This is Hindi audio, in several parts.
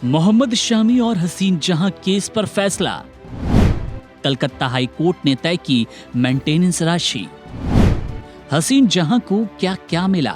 मोहम्मद शामी और हसीन जहां केस पर फैसला। कलकत्ता हाई कोर्ट ने तय की मेंटेनेंस राशि। हसीन जहां को क्या क्या मिला।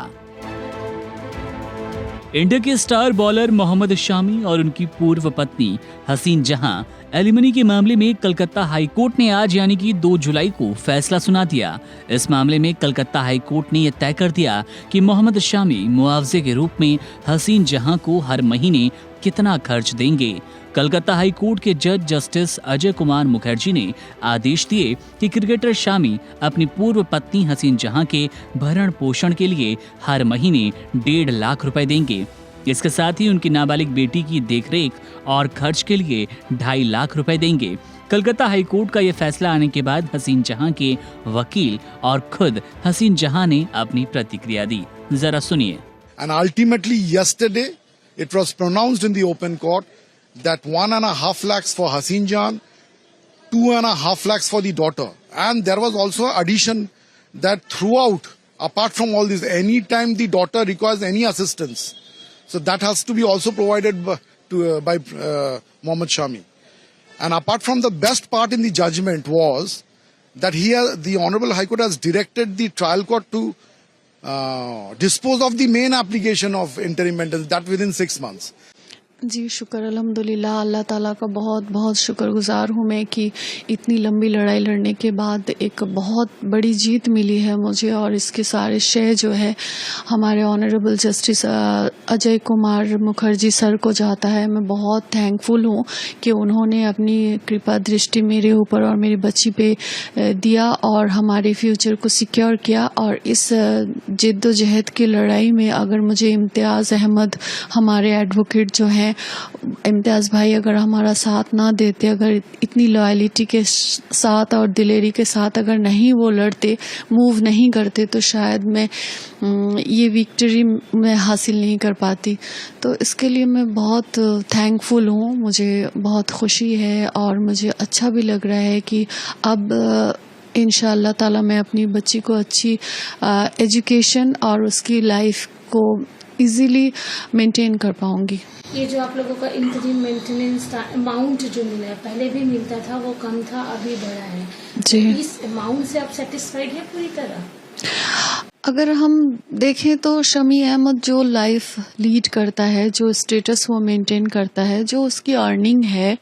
इंडिया के स्टार बॉलर मोहम्मद शामी और उनकी पूर्व पत्नी हसीन जहां एलिमनी के मामले में कलकत्ता हाई कोर्ट ने आज यानी कि 2 जुलाई को फैसला सुना दिया। इस मामले में कलकत्ता हाई कोर्ट ने यह तय कर दिया कि मोहम्मद शामी मुआवजे के रूप में हसीन जहां को हर महीने कितना खर्च देंगे। कलकत्ता हाई कोर्ट के जज जस्टिस अजय कुमार मुखर्जी ने आदेश दिए कि क्रिकेटर शामी अपनी पूर्व पत्नी हसीन जहां के भरण पोषण के लिए हर महीने 1.5 लाख रुपए देंगे। इसके साथ ही उनकी नाबालिग बेटी की देखरेख और खर्च के लिए 2.5 लाख रुपए देंगे। कलकत्ता हाई कोर्ट का यह फैसला आने के बाद हसीन जहां के वकील और खुद हसीन जहां ने अपनी प्रतिक्रिया दी। जरा सुनिए। And ultimately yesterday it was pronounced in the open court that 1.5 lakhs for Hasiin Jahan, 2.5 lakhs for the daughter. And there was also addition that throughout, apart from all this, any time the daughter requires any assistance, so that has to be also provided by Mohammad Shami. And apart from the best part in the judgment was that the Honorable High Court has directed the trial court to dispose of the main application of interim maintenance, that within 6 months. जी शुक्र अल्हम्दुलिल्लाह, अल्लाह ताला का बहुत बहुत शुक्रगुजार हूँ मैं कि इतनी लंबी लड़ाई लड़ने के बाद एक बहुत बड़ी जीत मिली है मुझे, और इसके सारे श्रेय जो है हमारे honourable justice Ajay Kumar Mukherjee sir को जाता है। मैं बहुत थैंकफुल हूँ कि उन्होंने अपनी कृपा दृष्टि मेरे ऊपर और मेरी बच्ची पे दिया और हमारे फ्यूचर को सिक्योर किया। और इस जिद्दोजहद की लड़ाई में अगर मुझे इम्तियाज़ अहमद हमारे एडवोकेट जो हैं, इम्तियाज़ भाई अगर हमारा साथ ना देते, अगर इतनी लॉयलिटी के साथ और दिलेरी के साथ अगर नहीं वो लड़ते, मूव नहीं करते, तो शायद मैं ये विक्ट्री मैं हासिल नहीं कर पाती। तो इसके लिए मैं बहुत थैंकफुल हूँ, मुझे बहुत खुशी है और मुझे अच्छा भी लग रहा है कि अब इंशाअल्लाह ताला मैं अपनी बच्ची को अच्छी एजुकेशन और उसकी लाइफ को इजीली मेंटेन कर पाऊंगी। ये जो आप लोगों का इंटरिम मेंटेनेंस का अमाउंट जो मिला है, पहले भी मिलता था, वो कम था, अभी बढ़ा है जी। इस अमाउंट से आप सेटिस्फाइड है पूरी तरह? अगर हम देखें तो शमी अहमद जो लाइफ लीड करता है, जो स्टेटस वो मेंटेन करता है, जो उसकी अर्निंग है,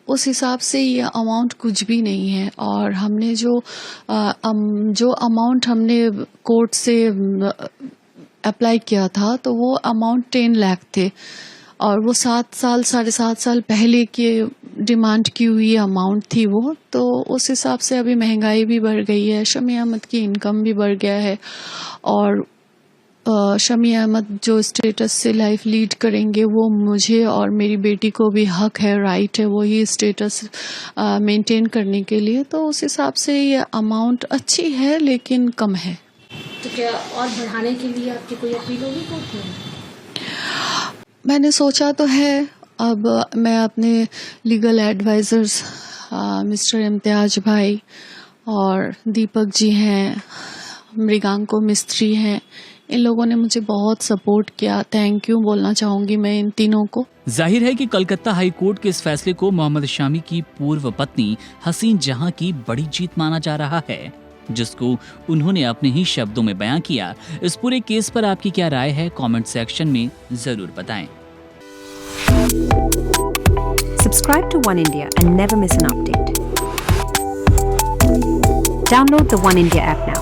उस हिसाब से ये अमाउंट कुछ भी नहीं है। और हमने जो अमाउंट हमने कोर्ट से अप्लाई किया था तो वो अमाउंट 10 लाख थे, और वो 7 साल पहले की डिमांड की हुई अमाउंट थी वो। तो उस हिसाब से अभी महंगाई भी बढ़ गई है, शमी अहमद की इनकम भी बढ़ गया है, और शमी अहमद जो स्टेटस से लाइफ लीड करेंगे वो मुझे और मेरी बेटी को भी हक है, राइट है वही स्टेटस मेंटेन करने के लिए। तो उस हिसाब से ये अमाउंट अच्छी है लेकिन कम है। तो क्या और बढ़ाने के लिए आपकी कोई अपील होगी कोर्ट में? मैंने सोचा तो है, अब मैं अपने लीगल एडवाइजर्स मिस्टर इम्तियाज भाई और दीपक जी हैं, मृगांको मिस्त्री हैं, इन लोगों ने मुझे बहुत सपोर्ट किया। थैंक यू बोलना चाहूंगी मैं इन तीनों को। जाहिर है कि कलकत्ता हाई कोर्ट के इस फैसले को मोहम्मद शामी की पूर्व पत्नी हसीन जहां की बड़ी जीत माना जा रहा है, जिसको उन्होंने अपने ही शब्दों में बयां किया। इस पूरे केस पर आपकी क्या राय है, कमेंट सेक्शन में जरूर बताएं। Subscribe to One India and never miss an update. Download the One India app now.